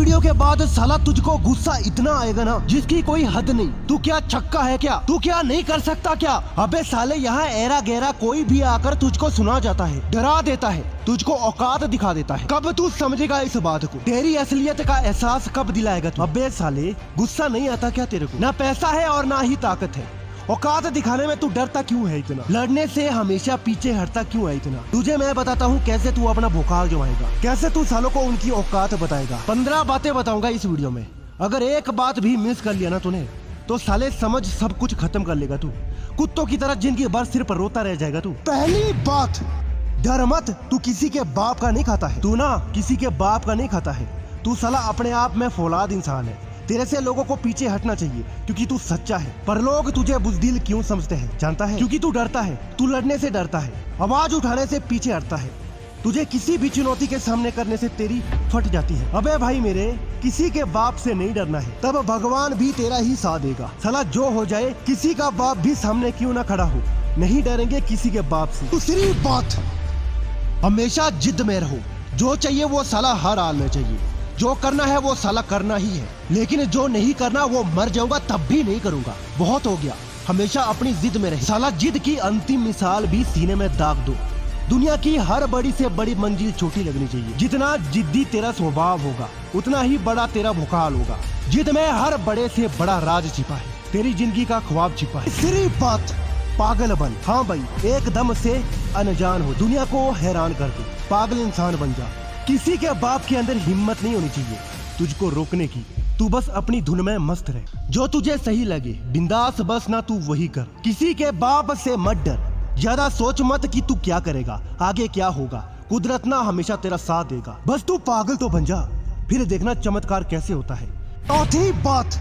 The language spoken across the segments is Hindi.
वीडियो के बाद साला तुझको गुस्सा इतना आएगा ना जिसकी कोई हद नहीं। तू क्या छक्का है क्या? तू क्या नहीं कर सकता क्या? अबे साले यहाँ एरा गहरा कोई भी आकर तुझको सुना जाता है, डरा देता है, तुझको औकात दिखा देता है। कब तू समझेगा इस बात को? तेरी असलियत का एहसास कब दिलाएगा तू? अबे साले गुस्सा नहीं आता क्या तेरे को? ना पैसा है और ना ही ताकत है। औकात दिखाने में तू डरता क्यों है इतना? लड़ने से हमेशा पीछे हटता क्यों है इतना? तुझे मैं बताता हूँ कैसे तू अपना भूखाल जमाएगा, कैसे तू सालों को उनकी औकात बताएगा। 15 बातें बताऊंगा इस वीडियो में। अगर एक बात भी मिस कर लिया ना तूने तो साले समझ सब कुछ खत्म कर लेगा तू। कुत्तों की तरह जिंदगी भर सिर पर रोता रह जाएगा तू। पहली बात, डर मत। तू किसी के बाप का नहीं खाता है। तू ना किसी के बाप का नहीं खाता है। तू साला अपने आप में फौलाद इंसान है। तेरे से लोगों को पीछे हटना चाहिए क्योंकि तू सच्चा है। पर लोग तुझे बुज़दिल क्यों समझते हैं जानता है? क्योंकि तू डरता है। तू लड़ने से डरता है, आवाज उठाने से पीछे हटता है। तुझे किसी भी चुनौती के सामने करने से तेरी फट जाती है। अबे भाई मेरे, किसी के बाप से नहीं डरना है, तब भगवान भी तेरा ही साथ देगा। साला जो हो जाए, किसी का बाप भी सामने क्यों ना खड़ा हो, नहीं डरेंगे किसी के बाप से। दूसरी बात, हमेशा जिद में रहो। जो चाहिए वो साला हर हाल में चाहिए। जो करना है वो साला करना ही है, लेकिन जो नहीं करना वो मर जाऊंगा तब भी नहीं करूंगा। बहुत हो गया। हमेशा अपनी जिद में रहे। साला जिद की अंतिम मिसाल भी सीने में दाग दो। दुनिया की हर बड़ी से बड़ी मंजिल छोटी लगनी चाहिए। जितना जिद्दी तेरा स्वभाव होगा उतना ही बड़ा तेरा भूखाल होगा। जिद में हर बड़े से बड़ा राज छिपा है, तेरी जिंदगी का ख्वाब छिपा है। सिर्फ बात, पागल बन। हाँ भाई, एकदम से अनजान हो, दुनिया को हैरान कर दे, पागल इंसान बन जा। किसी के बाप के अंदर हिम्मत नहीं होनी चाहिए तुझको रोकने की। तू बस अपनी धुन में मस्त रहे। जो तुझे सही लगे बिंदास बस ना तू वही कर। किसी के बाप से मत डर। ज्यादा सोच मत कि तू क्या करेगा, आगे क्या होगा। कुदरत ना हमेशा तेरा साथ देगा। बस तू पागल तो बन जा, फिर देखना चमत्कार कैसे होता है। चौथी बात,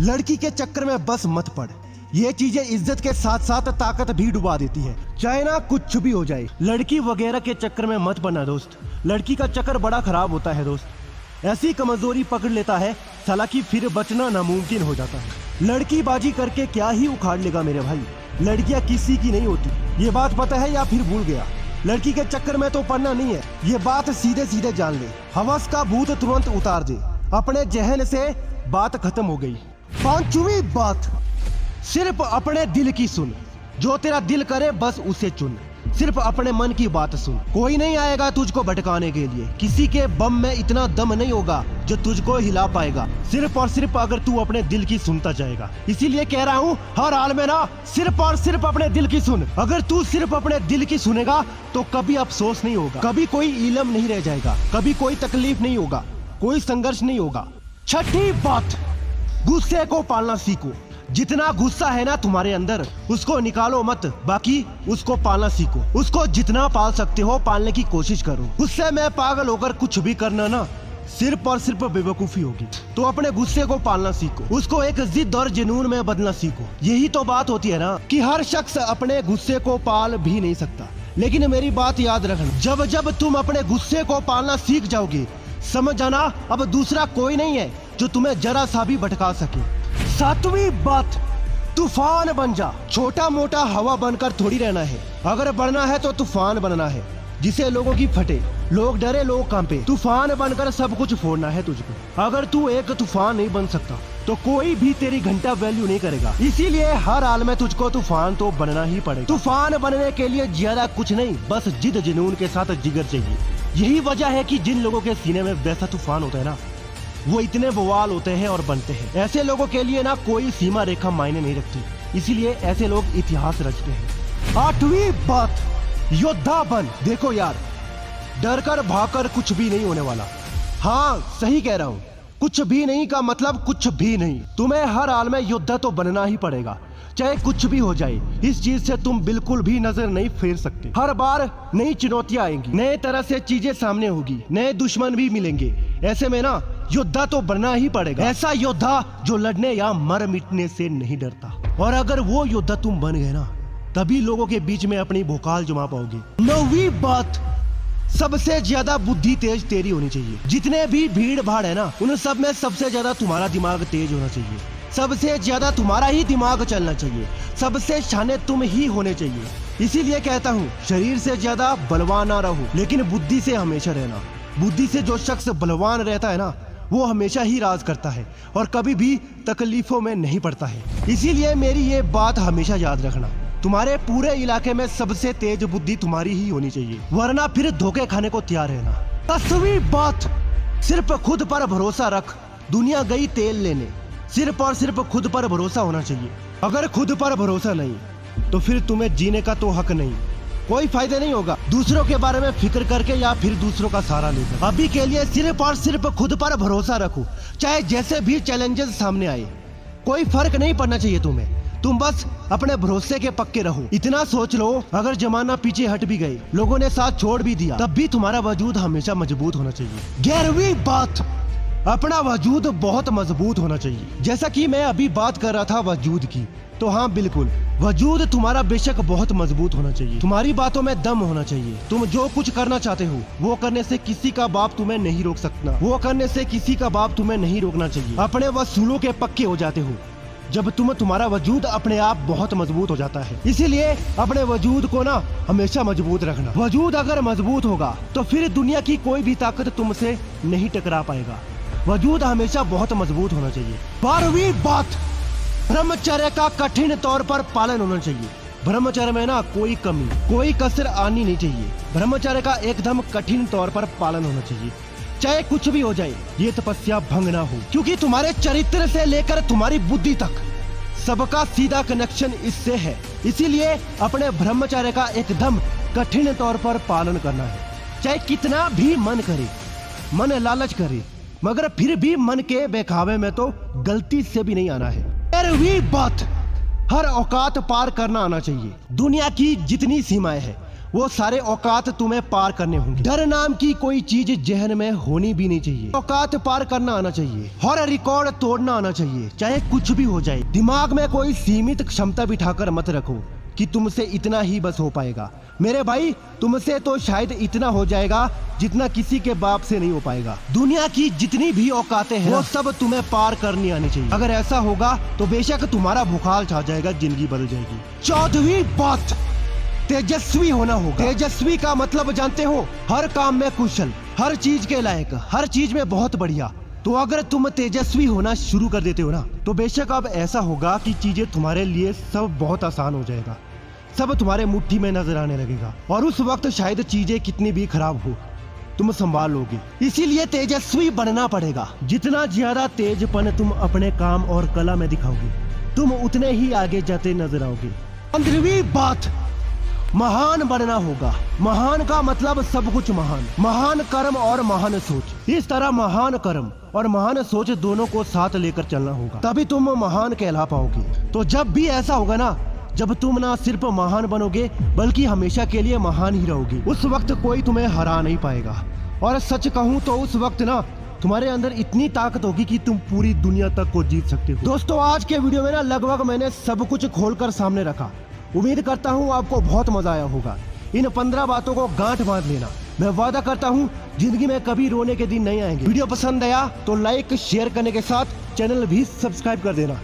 लड़की के चक्कर में बस मत पड़। ये चीजें इज्जत के साथ साथ ताकत भी डुबा देती है, चाहे ना कुछ भी हो जाए। लड़की वगैरह के चक्कर में मत पड़ना दोस्त। लड़की का चक्कर बड़ा खराब होता है दोस्त। ऐसी कमजोरी पकड़ लेता है साला कि फिर बचना नामुमकिन हो जाता है। लड़की बाजी करके क्या ही उखाड़ लेगा मेरे भाई। लड़कियां किसी की नहीं होती, ये बात पता है या फिर भूल गया? लड़की के चक्कर में तो पड़ना नहीं है, ये बात सीधे सीधे जान ले। हवस का भूत तुरंत उतार दे, अपने जहन से बात खत्म हो गई। पांचवी बात, सिर्फ अपने दिल की सुन। जो तेरा दिल करे बस उसे चुन। सिर्फ अपने मन की बात सुन। कोई नहीं आएगा तुझको भटकाने के लिए। किसी के बम में इतना दम नहीं होगा जो तुझको हिला पाएगा, सिर्फ और सिर्फ अगर तू अपने दिल की सुनता जाएगा। इसीलिए कह रहा हूँ हर हाल में ना सिर्फ और सिर्फ अपने दिल की सुन। अगर तू सिर्फ अपने दिल की सुनेगा तो कभी अफसोस नहीं होगा, कभी कोई इलम नहीं रह जाएगा, कभी कोई तकलीफ नहीं होगा, कोई संघर्ष नहीं होगा। छठी बात, गुस्से को पालना सीखो। जितना गुस्सा है ना तुम्हारे अंदर उसको निकालो मत, बाकी उसको पालना सीखो। उसको जितना पाल सकते हो पालने की कोशिश करो। गुस्से में पागल होकर कुछ भी करना ना सिर्फ और सिर्फ बेवकूफी होगी। तो अपने गुस्से को पालना सीखो, उसको एक जिद और जुनून में बदलना सीखो। यही तो बात होती है ना कि हर शख्स अपने गुस्से को पाल भी नहीं सकता। लेकिन मेरी बात याद रखना, जब जब तुम अपने गुस्से को पालना सीख जाओगे समझ जाना अब दूसरा कोई नहीं है जो तुम्हें जरा सा भी भटका सके। सातवीं बात, तूफान बन जा। छोटा मोटा हवा बनकर थोड़ी रहना है। अगर बढ़ना है तो तूफान बनना है जिसे लोगों की फटे, लोग डरे, लोग कांपे। तूफान बनकर सब कुछ फोड़ना है तुझको। अगर तू एक तूफान नहीं बन सकता तो कोई भी तेरी घंटा वैल्यू नहीं करेगा। इसीलिए हर हाल में तुझको तूफान तो बनना ही पड़ेगा। तूफान बनने के लिए ज्यादा कुछ नहीं, बस जिद जुनून के साथ जिगर चाहिए। यही वजह है कि जिन लोगों के सीने में वैसा तूफान होता है ना वो इतने बवाल होते हैं और बनते हैं। ऐसे लोगों के लिए ना कोई सीमा रेखा मायने नहीं रखती, इसीलिए ऐसे लोग इतिहास रचते हैं। आठवीं बात, योद्धा बन। देखो यार, डर कर भागकर कुछ भी नहीं होने वाला। हाँ सही कह रहा हूँ, कुछ भी नहीं का मतलब कुछ भी नहीं। तुम्हें हर हाल में योद्धा तो बनना ही पड़ेगा, चाहे कुछ भी हो जाए। इस चीज से तुम बिल्कुल भी नजर नहीं फेर सकते। हर बार नई चुनौतियां आएंगी, नए तरह से चीजें सामने होगी, नए दुश्मन भी मिलेंगे। ऐसे में ना योद्धा तो बनना ही पड़ेगा। ऐसा योद्धा जो लड़ने या मर मिटने से नहीं डरता। और अगर वो योद्धा तुम बन गए ना तभी लोगों के बीच में अपनी भोकाल जमा पाओगे। नौवीं बात, सबसे ज्यादा बुद्धि तेज तेरी होनी चाहिए। जितने भी भीड़ भाड़ है ना उन सब में सबसे ज्यादा तुम्हारा दिमाग तेज होना चाहिए। सबसे ज्यादा तुम्हारा ही दिमाग चलना चाहिए। सबसे शाने तुम ही होने चाहिए। इसीलिए कहता हूँ शरीर से ज्यादा बलवान ना रहो, लेकिन बुद्धि से हमेशा रहना। बुद्धि से जो शख्स बलवान रहता है ना वो हमेशा ही राज करता है और कभी भी तकलीफों में नहीं पड़ता है। इसीलिए मेरी ये बात हमेशा याद रखना, तुम्हारे पूरे इलाके में सबसे तेज बुद्धि तुम्हारी ही होनी चाहिए, वरना फिर धोखे खाने को तैयार रहना। 10वीं बात, सिर्फ खुद पर भरोसा रख। दुनिया गई तेल लेने, सिर्फ और सिर्फ खुद पर भरोसा होना चाहिए। अगर खुद पर भरोसा नहीं तो फिर तुम्हें जीने का तो हक नहीं, कोई फायदा नहीं होगा दूसरों के बारे में फिक्र करके या फिर दूसरों का सहारा लेकर। अभी के लिए सिर्फ और सिर्फ खुद पर भरोसा रखो, चाहे जैसे भी चैलेंजेस सामने आए, कोई फर्क नहीं पड़ना चाहिए तुम्हें। तुम बस अपने भरोसे के पक्के रहो। इतना सोच लो, अगर जमाना पीछे हट भी गए, लोगों ने साथ छोड़ भी दिया, तब भी तुम्हारा वजूद हमेशा मजबूत होना चाहिए। 11वीं बात, अपना वजूद बहुत मजबूत होना चाहिए। जैसा कि मैं अभी बात कर रहा था वजूद की, तो हाँ बिल्कुल, वजूद तुम्हारा बेशक बहुत मजबूत होना चाहिए। तुम्हारी बातों में दम होना चाहिए। तुम जो कुछ करना चाहते हो वो करने से किसी का बाप तुम्हें नहीं रोक सकता, वो करने से किसी का बाप तुम्हें नहीं रोकना चाहिए। अपने वसूलों के पक्के हो जाते हो जब तुम्हारा वजूद अपने आप बहुत मजबूत हो जाता है। इसीलिए अपने वजूद को ना हमेशा मजबूत रखना। वजूद अगर मजबूत होगा तो फिर दुनिया की कोई भी ताकत तुमसे नहीं टकरा पाएगा। वजूद हमेशा बहुत मजबूत होना चाहिए। 12वीं बात, ब्रह्मचर्य का कठिन तौर पर पालन होना चाहिए। ब्रह्मचर्य में ना कोई कमी, कोई कसर आनी नहीं चाहिए। ब्रह्मचर्य का एकदम कठिन तौर पर पालन होना चाहिए, चाहे कुछ भी हो जाए, ये तपस्या भंग ना हो, क्योंकि तुम्हारे चरित्र से लेकर तुम्हारी बुद्धि तक सबका सीधा कनेक्शन इससे है। इसीलिए अपने ब्रह्मचर्य का एकदम कठिन तौर पर पालन करना है, चाहे कितना भी मन करे, मन लालच करे, मगर फिर भी मन के बहकावे में तो गलती से भी नहीं आना है। 13वीं बात, हर औकात पार करना आना चाहिए। दुनिया की जितनी सीमाएं हैं वो सारे औकात तुम्हें पार करने होंगे। डर नाम की कोई चीज जहन में होनी भी नहीं चाहिए। औकात पार करना आना चाहिए, हर रिकॉर्ड तोड़ना आना चाहिए, चाहे कुछ भी हो जाए। दिमाग में कोई सीमित क्षमता बिठाकर मत रखो कि तुमसे इतना ही बस हो पाएगा। मेरे भाई, तुमसे तो शायद इतना हो जाएगा जितना किसी के बाप से नहीं हो पाएगा। दुनिया की जितनी भी औकातें हैं वो सब तुम्हें पार करनी आनी चाहिए। अगर ऐसा होगा तो बेशक तुम्हारा भूखाल छा जाएगा, जिंदगी बदल जाएगी। 14वीं बात, तेजस्वी होना होगा। तेजस्वी का मतलब जानते हो, हर काम में कुशल, हर चीज के लायक, हर चीज में बहुत बढ़िया। तो अगर तुम तेजस्वी होना शुरू कर देते हो ना, तो बेशक अब ऐसा होगा कि चीजें तुम्हारे लिए सब बहुत आसान हो जाएगा, सब तुम्हारे मुट्ठी में नजर आने लगेगा, और उस वक्त शायद चीजें कितनी भी खराब हो तुम संभाल लोगे। इसीलिए तेजस्वी बनना पड़ेगा। जितना ज्यादा तेजपन तुम अपने काम और कला में दिखाओगे, तुम उतने ही आगे जाते नजर आओगे। 15वीं बात, महान बनना होगा। महान का मतलब सब कुछ महान, महान कर्म और महान सोच। इस तरह महान कर्म और महान सोच दोनों को साथ लेकर चलना होगा, तभी तुम महान कहला पाओगे। तो जब भी ऐसा होगा ना, जब तुम ना सिर्फ महान बनोगे बल्कि हमेशा के लिए महान ही रहोगे, उस वक्त कोई तुम्हें हरा नहीं पाएगा। और सच कहूँ तो उस वक्त ना तुम्हारे अंदर इतनी ताकत होगी कि तुम पूरी दुनिया तक को जीत सकते हो। दोस्तों, आज के वीडियो में ना लगभग मैंने सब कुछ खोलकर सामने रखा। उम्मीद करता हूँ आपको बहुत मजा आया होगा। इन 15 बातों को गांठ बांध लेना। मैं वादा करता हूँ जिंदगी में कभी रोने के दिन नहीं आएंगे। वीडियो पसंद आया तो लाइक शेयर करने के साथ चैनल भी सब्सक्राइब कर देना।